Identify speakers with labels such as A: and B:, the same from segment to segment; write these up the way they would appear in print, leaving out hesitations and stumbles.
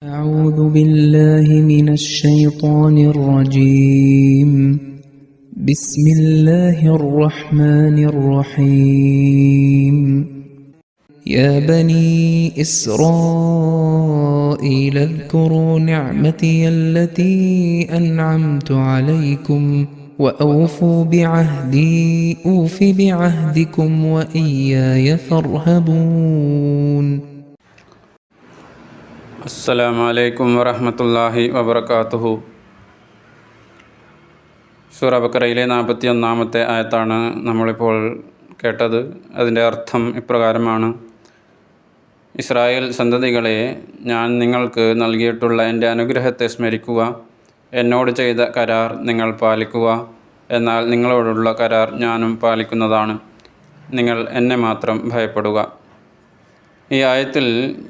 A: أعوذ بالله من الشيطان الرجيم بسم الله الرحمن الرحيم يا بني إسرائيل اذكروا نعمتي التي أنعمت عليكم وأوفوا بعهدي أوف بعهدكم وإياي فارهبون.
B: അസ്സലാമു അലൈക്കും വറഹ്മത്തുള്ളാഹി വബറകാതുഹു. സൂറ ബഖറയിലെ 41-ാമത്തെ ആയത്താണ് നമ്മളിപ്പോൾ കേട്ടത്. അതിൻ്റെ അർത്ഥം ഇപ്രകാരമാണ്: ഇസ്രായേൽ സന്തതികളെ, ഞാൻ നിങ്ങൾക്ക് നൽകിയിട്ടുള്ള എൻ്റെ അനുഗ്രഹത്തെ സ്മരിക്കുക, എന്നോട് ചെയ്ത കരാർ നിങ്ങൾ പാലിക്കുക, എന്നാൽ നിങ്ങളോടുള്ള കരാർ ഞാനും പാലിക്കുന്നതാണ്. നിങ്ങൾ എന്നെ മാത്രം ഭയപ്പെടുക. ഈ ആയത്തിൽ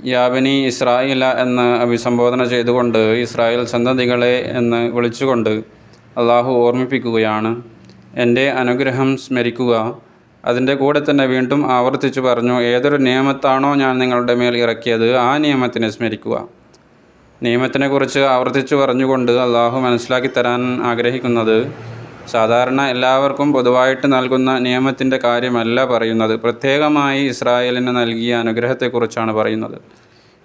B: യാ ബനി ഇസ്രായേല എന്ന് അഭിസംബോധന ചെയ്തുകൊണ്ട് ഇസ്രായേൽ സന്തതികളെ എന്ന് വിളിച്ചുകൊണ്ട് അള്ളാഹു ഓർമ്മിപ്പിക്കുകയാണ്, എൻ്റെ അനുഗ്രഹം സ്മരിക്കുക. അതിൻ്റെ കൂടെ തന്നെ വീണ്ടും ആവർത്തിച്ചു പറഞ്ഞു, ഏതൊരു നിയമത്താണോ ഞാൻ നിങ്ങളുടെ മേൽ ഇറക്കിയത് ആ നിയമത്തിനെ സ്മരിക്കുക. നിയമത്തിനെക്കുറിച്ച് ആവർത്തിച്ചു പറഞ്ഞുകൊണ്ട് അള്ളാഹു മനസ്സിലാക്കി തരാൻ ആഗ്രഹിക്കുന്നത്, സാധാരണ എല്ലാവർക്കും പൊതുവായിട്ട് നൽകുന്ന നിയമത്തിൻ്റെ കാര്യമല്ല പറയുന്നത്, പ്രത്യേകമായി ഇസ്രായേലിന് നൽകിയ അനുഗ്രഹത്തെക്കുറിച്ചാണ് പറയുന്നത്.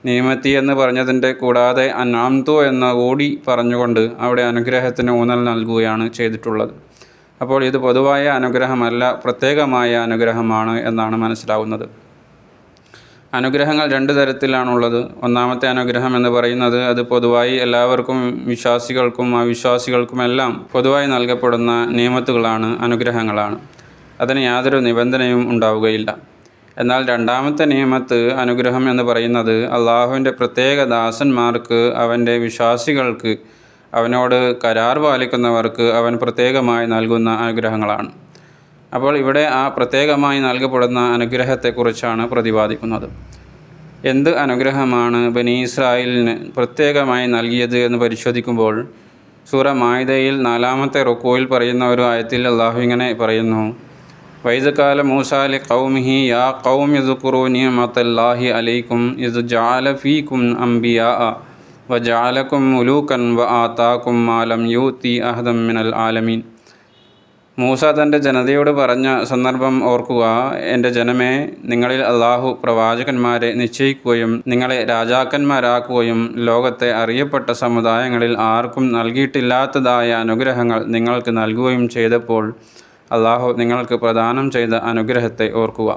B: നിയമത്തി എന്ന് പറഞ്ഞതിൻ്റെ കൂടാതെ അൻഅംതു എന്ന് കൂടി പറഞ്ഞുകൊണ്ട് അവിടെ അനുഗ്രഹത്തിന് ഊന്നൽ നൽകുകയാണ് ചെയ്തിട്ടുള്ളത്. അപ്പോൾ ഇത് പൊതുവായ അനുഗ്രഹമല്ല, പ്രത്യേകമായ അനുഗ്രഹമാണ് എന്നാണ് മനസ്സിലാവുന്നത്. അനുഗ്രഹങ്ങൾ രണ്ട് തരത്തിലാണുള്ളത്. ഒന്നാമത്തെ അനുഗ്രഹം എന്ന് പറയുന്നത് അത് പൊതുവായി എല്ലാവർക്കും, വിശ്വാസികൾക്കും അവിശ്വാസികൾക്കുമെല്ലാം പൊതുവായി നൽകപ്പെടുന്ന നിയമത്തുകളാണ്, അനുഗ്രഹങ്ങളാണ്. അതിന് യാതൊരു നിബന്ധനയും ഉണ്ടാവുകയില്ല. എന്നാൽ രണ്ടാമത്തെ നിയമത്ത്, അനുഗ്രഹം എന്ന് പറയുന്നത് അള്ളാഹുവിൻ്റെ പ്രത്യേക ദാസന്മാർക്ക്, അവൻ്റെ വിശ്വാസികൾക്ക്, അവനോട് കരാർ പാലിക്കുന്നവർക്ക് അവൻ പ്രത്യേകമായി നൽകുന്ന അനുഗ്രഹങ്ങളാണ്. അപ്പോൾ ഇവിടെ ആ പ്രത്യേകമായി നൽകപ്പെടുന്ന അനുഗ്രഹത്തെക്കുറിച്ചാണ് പ്രതിപാദിക്കുന്നത്. എന്ത് അനുഗ്രഹമാണ് ബനി ഇസ്രായേലിന് പ്രത്യേകമായി നൽകിയത് എന്ന് പരിശോധിക്കുമ്പോൾ, സൂറ മാഇദയിൽ 4-ാമത്തെ റുക്കൂയിൽ പറയുന്ന ഒരു ആയത്തിൽ അള്ളാഹു ഇങ്ങനെ പറയുന്നു: വൈദ് ഖാല മൂസാ ലിഖൗമിഹി യാ ഖൗമി ഉദ്കുറൂ നിഅമത്തല്ലാഹി അലൈക്കും ഇദ് ജഅല ഫീകും അംബിയാഅ വജഅലകും മുലൂകൻ വആതാകും മാ ലം യൂതി അഹദൻ മിനൽ ആലമീൻ. മൂസ തൻ്റെ ജനതയോട് പറഞ്ഞ സന്ദർഭം ഓർക്കുക. എൻ്റെ ജനമേ, നിങ്ങളിൽ അള്ളാഹു പ്രവാചകന്മാരെ നിശ്ചയിക്കുകയും നിങ്ങളെ രാജാക്കന്മാരാക്കുകയും ലോകത്തെ അറിയപ്പെട്ട സമുദായങ്ങളിൽ ആർക്കും നൽകിയിട്ടില്ലാത്തതായ അനുഗ്രഹങ്ങൾ നിങ്ങൾക്ക് നൽകുകയും ചെയ്തപ്പോൾ അള്ളാഹു നിങ്ങൾക്ക് പ്രദാനം ചെയ്ത അനുഗ്രഹത്തെ ഓർക്കുക.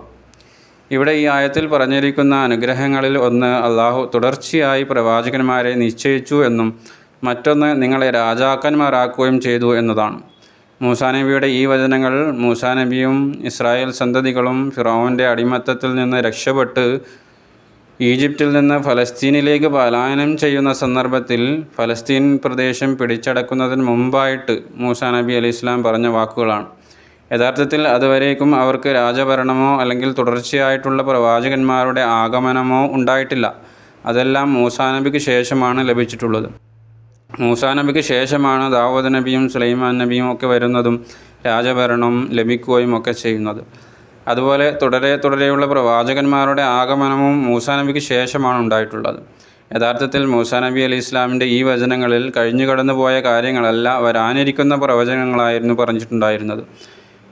B: ഇവിടെ ഈ ആയത്തിൽ പറഞ്ഞിരിക്കുന്ന അനുഗ്രഹങ്ങളിൽ ഒന്ന്, അള്ളാഹു തുടർച്ചയായി പ്രവാചകന്മാരെ നിശ്ചയിച്ചു എന്നും മറ്റൊന്ന് നിങ്ങളെ രാജാക്കന്മാരാക്കുകയും ചെയ്തു എന്നതാണ്. മൂസാ നബിയുടെ ഈ വചനങ്ങൾ മൂസാ നബിയും ഇസ്രായേൽ സന്തതികളും ഫിറഔൻ്റെ അടിമത്തത്തിൽ നിന്ന് രക്ഷപ്പെട്ട് ഈജിപ്തിൽ നിന്ന് ഫലസ്തീനിലേക്ക് പലായനം ചെയ്യുന്ന സന്ദർഭത്തിൽ ഫലസ്തീൻ പ്രദേശം പിടിച്ചടക്കുന്നതിന് മുമ്പായിട്ട് മൂസാ നബി അലൈഹി ഇസ്ലാം പറഞ്ഞ വാക്കുകളാണ്. യഥാർത്ഥത്തിൽ അതുവരേക്കും അവർക്ക് രാജഭരണമോ അല്ലെങ്കിൽ തുടർച്ചയായിട്ടുള്ള പ്രവാചകന്മാരുടെ ആഗമനമോ ഉണ്ടായിട്ടില്ല. അതെല്ലാം മൂസാ നബിക്ക് ശേഷമാണ് ലഭിച്ചിട്ടുള്ളത്. മൂസാ നബിക്ക് ശേഷമാണ് ദാവൂദ് നബിയും സുലൈമാൻ നബിയും ഒക്കെ വരുന്നതും രാജഭരണം ലഭിക്കുകയും ഒക്കെ ചെയ്യുന്നത്. അതുപോലെ തുടരെയുള്ള പ്രവാചകന്മാരുടെ ആഗമനവും മൂസാ നബിക്ക് ശേഷമാണ് ഉണ്ടായിട്ടുള്ളത്. യഥാർത്ഥത്തിൽ മൂസാ നബി അലൈഹി ഇസ്ലാമിൻ്റെ ഈ വചനങ്ങളിൽ കഴിഞ്ഞു കടന്നു പോയ കാര്യങ്ങളല്ല, വരാനിരിക്കുന്ന പ്രവചനങ്ങളായിരുന്നു പറഞ്ഞിട്ടുണ്ടായിരുന്നത്.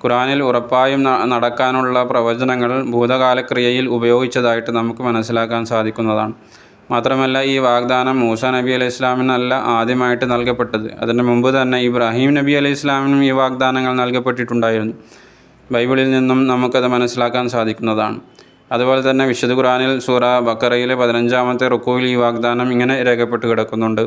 B: ഖുർആനിൽ ഉറപ്പായും നടക്കാനുള്ള പ്രവചനങ്ങൾ ഭൂതകാലക്രിയയിൽ ഉപയോഗിച്ചതായിട്ട് നമുക്ക് മനസ്സിലാക്കാൻ സാധിക്കുന്നതാണ്. മാത്രമല്ല, ഈ വാഗ്ദാനം മൂസാ നബി അലൈഹി ഇസ്ലാമിനല്ല ആദ്യമായിട്ട് നൽകപ്പെട്ടത്. അതിന് മുമ്പ് തന്നെ ഇബ്രാഹിം നബി അലൈഹി ഇസ്ലാമിനും ഈ വാഗ്ദാനങ്ങൾ നൽകപ്പെട്ടിട്ടുണ്ടായിരുന്നു. ബൈബിളിൽ നിന്നും നമുക്കത് മനസ്സിലാക്കാൻ സാധിക്കുന്നതാണ്. അതുപോലെ തന്നെ വിശുദ്ധ ഖുർആനിൽ സൂറ ബഖറയിലെ 15-ാമത്തെ റുക്കൂയിൽ ഈ വാഗ്ദാനം ഇങ്ങനെ രേഖപ്പെട്ട് കിടക്കുന്നുണ്ട്: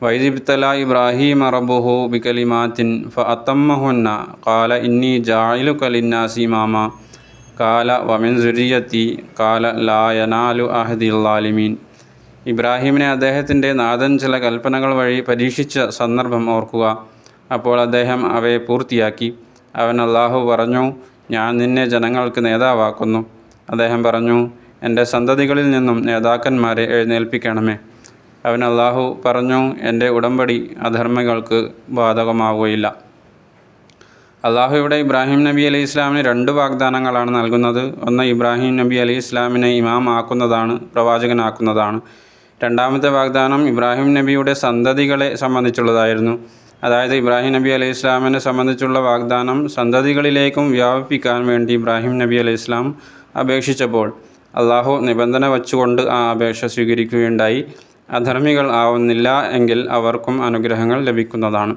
B: വൈദിബ്തല ഇബ്രാഹിം റബ്ബുഹു ബികലിമാത്തിൻ ഫഅതമ്മഹുന്ന ഖാല ഇന്നി ജാഇലുക ലിന്നാസി ഇമാമ ഖാല വമിൻ സുരിയത്തി ഖാല ലാ യനാലു അഹദിൽ ളാലിമീൻ. ഇബ്രാഹിമിനെ അദ്ദേഹത്തിൻ്റെ നാഥൻ ചില കൽപ്പനകൾ വഴി പരീക്ഷിച്ച സന്ദർഭം ഓർക്കുക. അപ്പോൾ അദ്ദേഹം അവയെ പൂർത്തിയാക്കി. അവൻ അള്ളാഹു പറഞ്ഞു, ഞാൻ നിന്നെ ജനങ്ങൾക്ക് നേതാവാക്കുന്നു. അദ്ദേഹം പറഞ്ഞു, എൻ്റെ സന്തതികളിൽ നിന്നും നേതാക്കന്മാരെ എഴുന്നേൽപ്പിക്കണമേ. അവൻ അള്ളാഹു പറഞ്ഞു, എൻ്റെ ഉടമ്പടി അധർമ്മികൾക്ക് ബാധകമാവുകയില്ല. അള്ളാഹു ഇവിടെ ഇബ്രാഹിം നബി അലൈഹി ഇസ്ലാമിന് 2 വാഗ്ദാനങ്ങളാണ് നൽകുന്നത്. ഒന്ന്, ഇബ്രാഹിം നബി അലൈഹി ഇസ്ലാമിനെ ഇമാം ആക്കുന്നതാണ്, പ്രവാചകനാക്കുന്നതാണ്. രണ്ടാമത്തെ വാഗ്ദാനം ഇബ്രാഹിം നബിയുടെ സന്തതികളെ സംബന്ധിച്ചുള്ളതായിരുന്നു. അതായത് ഇബ്രാഹിം നബി അലൈഹി ഇസ്ലാമിനെ സംബന്ധിച്ചുള്ള വാഗ്ദാനം സന്തതികളിലേക്കും വ്യാപിപ്പിക്കാൻ വേണ്ടി ഇബ്രാഹിം നബി അലൈഹി ഇസ്ലാം അപേക്ഷിച്ചപ്പോൾ അള്ളാഹു നിബന്ധന വച്ചുകൊണ്ട് ആ അപേക്ഷ സ്വീകരിക്കുകയുണ്ടായി. അധർമ്മികൾ ആവുന്നില്ല എങ്കിൽ അവർക്കും അനുഗ്രഹങ്ങൾ ലഭിക്കുന്നതാണ്.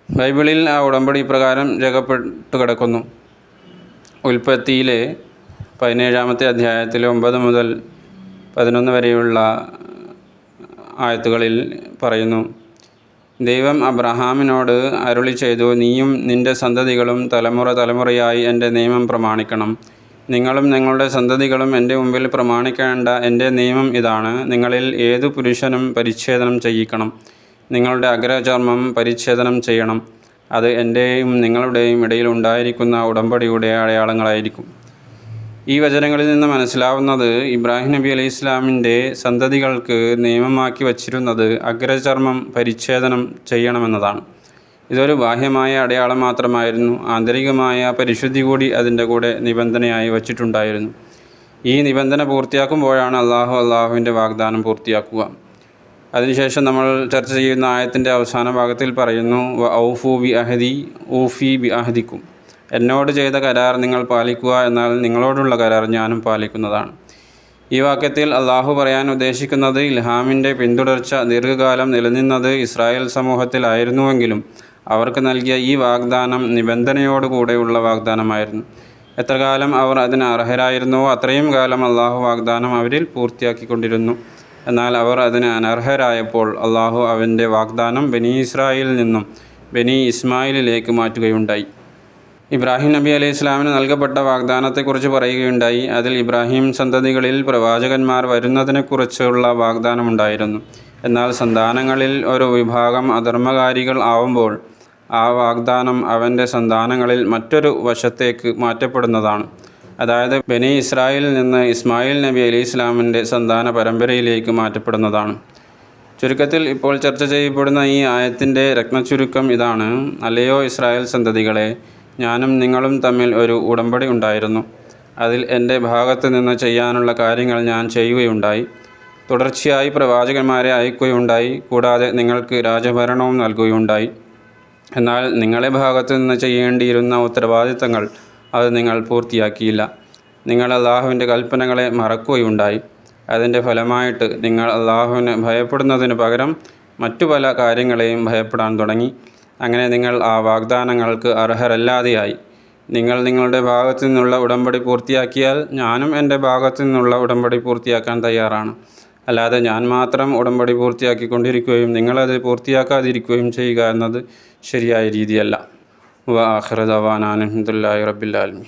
B: ബൈബിളിൽ ആ ഉടമ്പടി ഇപ്രകാരം രേഖപ്പെട്ടു കിടക്കുന്നു. ഉൽപ്പത്തിയിലെ 17-ാമത്തെ അധ്യായത്തിൽ 9 മുതൽ 11 വരെയുള്ള ആയത്തുകളിൽ പറയുന്നു, ദൈവം അബ്രഹാമിനോട് അരുളി ചെയ്തു, നീയും നിൻ്റെ സന്തതികളും തലമുറയായി എൻ്റെ നിയമം പ്രമാണിക്കണം. നിങ്ങളും നിങ്ങളുടെ സന്തതികളും എൻ്റെ മുമ്പിൽ പ്രമാണിക്കേണ്ട എൻ്റെ നിയമം ഇതാണ്. നിങ്ങളിൽ ഏതു പുരുഷനും പരിച്ഛേദനം ചെയ്യിക്കണം. നിങ്ങളുടെ അഗ്രചർമ്മം പരിച്ഛേദനം ചെയ്യണം. അത് എൻ്റെയും നിങ്ങളുടെയും ഇടയിൽ ഉണ്ടായിരിക്കുന്ന ഉടമ്പടിയുടെ അടയാളങ്ങളായിരിക്കും. ഈ വചനങ്ങളിൽ നിന്ന് മനസ്സിലാവുന്നത് ഇബ്രാഹിം നബി അലൈഹി ഇസ്ലാമിൻ്റെ സന്തതികൾക്ക് നിയമമാക്കി വച്ചിരുന്നത് അഗ്രചർമ്മം പരിച്ഛേദനം ചെയ്യണമെന്നതാണ്. ഇതൊരു ബാഹ്യമായ അടയാളം മാത്രമായിരുന്നു. ആന്തരികമായ പരിശുദ്ധി കൂടി അതിൻ്റെ കൂടെ നിബന്ധനയായി വച്ചിട്ടുണ്ടായിരുന്നു. ഈ നിബന്ധന പൂർത്തിയാക്കുമ്പോഴാണ് അള്ളാഹുവിൻ്റെ വാഗ്ദാനം പൂർത്തിയാക്കുക. അതിനുശേഷം നമ്മൾ ചർച്ച ചെയ്യുന്ന ആയത്തിൻ്റെ അവസാന ഭാഗത്തിൽ പറയുന്നു, ഔഫു ബി അഹദി ഊഫി ബി അഹദിക്കും. എന്നോട് ചെയ്ത കരാർ നിങ്ങൾ പാലിക്കുക, എന്നാൽ നിങ്ങളോടുള്ള കരാർ ഞാനും പാലിക്കുന്നതാണ്. ഈ വാക്യത്തിൽ അള്ളാഹു പറയാൻ ഉദ്ദേശിക്കുന്നത് ഇൽഹാമിൻ്റെ പിന്തുടർച്ച ദീർഘകാലം നിലനിന്നത് ഇസ്രായേൽ സമൂഹത്തിലായിരുന്നുവെങ്കിലും അവർക്ക് നൽകിയ ഈ വാഗ്ദാനം നിബന്ധനയോടുകൂടെയുള്ള വാഗ്ദാനമായിരുന്നു. എത്ര കാലം അവർ അതിന് അർഹരായിരുന്നുവോ അത്രയും കാലം അള്ളാഹു വാഗ്ദാനം അവരിൽ പൂർത്തിയാക്കിക്കൊണ്ടിരുന്നു. എന്നാൽ അവർ അതിന് അനർഹരായപ്പോൾ അള്ളാഹു അവൻ്റെ വാഗ്ദാനം ബനി ഇസ്രായേലിൽ നിന്നും ബനി ഇസ്മായിലിലേക്ക് മാറ്റുകയുണ്ടായി. ഇബ്രാഹിം നബി അലൈഹി ഇസ്ലാമിന് നൽകപ്പെട്ട വാഗ്ദാനത്തെക്കുറിച്ച് പറയുകയുണ്ടായി. അതിൽ ഇബ്രാഹിം സന്തതികളിൽ പ്രവാചകന്മാർ വരുന്നതിനെക്കുറിച്ചുള്ള വാഗ്ദാനമുണ്ടായിരുന്നു. എന്നാൽ സന്താനങ്ങളിൽ ഒരു വിഭാഗം അധർമ്മകാരികൾ ആവുമ്പോൾ ആ വാഗ്ദാനം അവൻ്റെ സന്താനങ്ങളിൽ മറ്റൊരു വശത്തേക്ക് മാറ്റപ്പെടുന്നതാണ്. അതായത് ബനി ഇസ്രായേലിൽ നിന്ന് ഇസ്മായിൽ നബി അലൈഹി ഇസ്ലാമിൻ്റെ സന്താന പരമ്പരയിലേക്ക് മാറ്റപ്പെടുന്നതാണ്. ചുരുക്കത്തിൽ ഇപ്പോൾ ചർച്ച ചെയ്യപ്പെടുന്ന ഈ ആയത്തിൻ്റെ രത്നച്ചുരുക്കം ഇതാണ്: അല്ലയോ ഇസ്രായേൽ സന്തതികളെ, ഞാനും നിങ്ങളും തമ്മിൽ ഒരു ഉടമ്പടി ഉണ്ടായിരുന്നു. അതിൽ എൻ്റെ ഭാഗത്ത് നിന്ന് ചെയ്യാനുള്ള കാര്യങ്ങൾ ഞാൻ ചെയ്യുകയുണ്ടായി. തുടർച്ചയായി പ്രവാചകന്മാരെ അയക്കുകയുണ്ടായി. കൂടാതെ നിങ്ങൾക്ക് രാജഭരണവും നൽകുകയുണ്ടായി. എന്നാൽ നിങ്ങളെ ഭാഗത്ത് നിന്ന് ചെയ്യേണ്ടിയിരുന്ന ഉത്തരവാദിത്തങ്ങൾ അത് നിങ്ങൾ പൂർത്തിയാക്കിയില്ല. നിങ്ങൾ അള്ളാഹുവിൻ്റെ കൽപ്പനകളെ മറക്കുകയുണ്ടായി. അതിൻ്റെ ഫലമായിട്ട് നിങ്ങൾ അള്ളാഹുവിനെ ഭയപ്പെടുന്നതിന് പകരം മറ്റു പല കാര്യങ്ങളെയും ഭയപ്പെടാൻ തുടങ്ങി. അങ്ങനെ നിങ്ങൾ ആ വാഗ്ദാനങ്ങൾക്ക് അർഹരല്ലാതെയായി. നിങ്ങൾ നിങ്ങളുടെ ഭാഗത്തു നിന്നുള്ള ഉടമ്പടി പൂർത്തിയാക്കിയാൽ ഞാനും എൻ്റെ ഭാഗത്തു നിന്നുള്ള ഉടമ്പടി പൂർത്തിയാക്കാൻ തയ്യാറാണ്. അല്ലാതെ ഞാൻ മാത്രം ഉടമ്പടി പൂർത്തിയാക്കിക്കൊണ്ടിരിക്കുകയും നിങ്ങളത് പൂർത്തിയാക്കാതിരിക്കുകയും ചെയ്യുക എന്നത് ശരിയായ രീതിയല്ല. വ ആഖിറു ദഅ്വാനാ അൽഹംദുലില്ലാഹി റബ്ബിൽ ആലമീൻ.